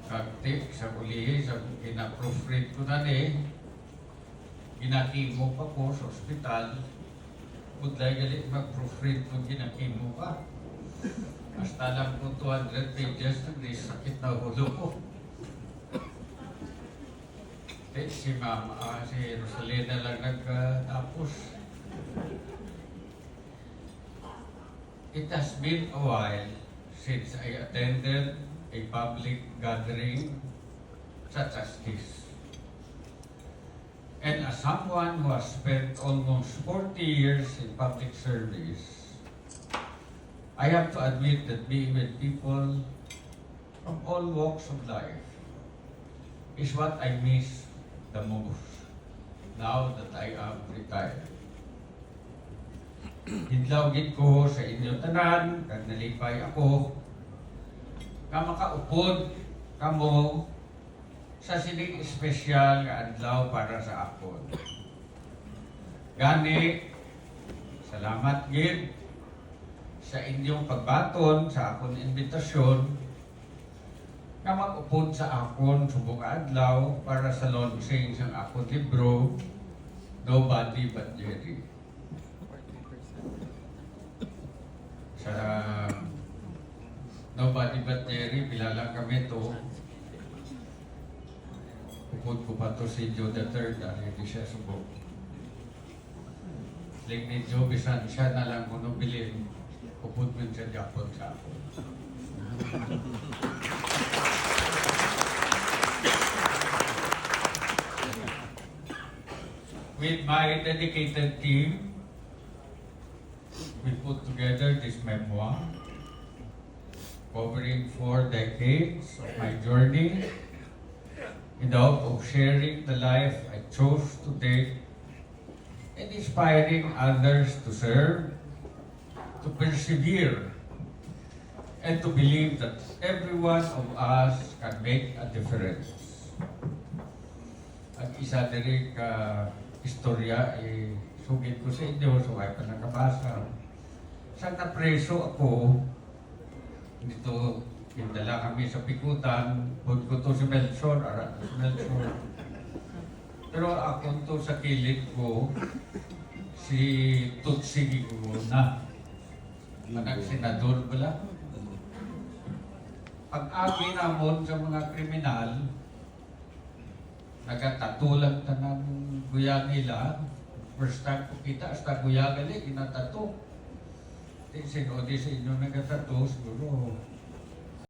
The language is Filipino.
Kagtik sa ulihi, sa gina-proofread ko na ginakimo pa ko sa ospital. Budlay galit mag-proofread ko ginakimo pa. Hasta lang po 200 pages na sakit na ulo ko. Si Mama, si Rosalina lang nagtapos. It has been a while since I attended a public gathering such as this. And as someone who has spent almost 40 years in public service, I have to admit that being with people from all walks of life is what I miss the most now that I am retired. Hidlawgid ko sa inyo tanan, kag nalipay ako, ka makaupod kamo sa sining espesyal nga adlaw para sa akon. Gani, salamat gid sa inyong pagbaton sa akon imbitasyon nga mag-upod sa akon subong adlaw para sa launching sang akon libro, Nobody But Jerry. Sa Nobody But Jerry, bilala kami to. Upod ko pa to si Joe III, dahil hindi siya subok. Like ni Joe, bisan siya na lang kung bilin, upod mo siya Japon sa ako. With my dedicated team, we put together this memoir covering 4 decades of my journey in the hope of sharing the life I chose to take and inspiring others to serve, to persevere, and to believe that every one of us can make a difference. At isa diri ka istorya sugid ko sa inyo so ay pa nakabasa. Sa napreso ako dito, pindala kami sa pikutan, pud ko to si Melchor, si Melchor. Pero ako to sa kilid ko, si Tutsi Giguna, manang senador pala. Pag-agi namon sa mga kriminal, nagatatulang tanang guyag nila. First time ko kita, hasta guyag gali, ginatato. Sinodi sa inyo nagatato, siguro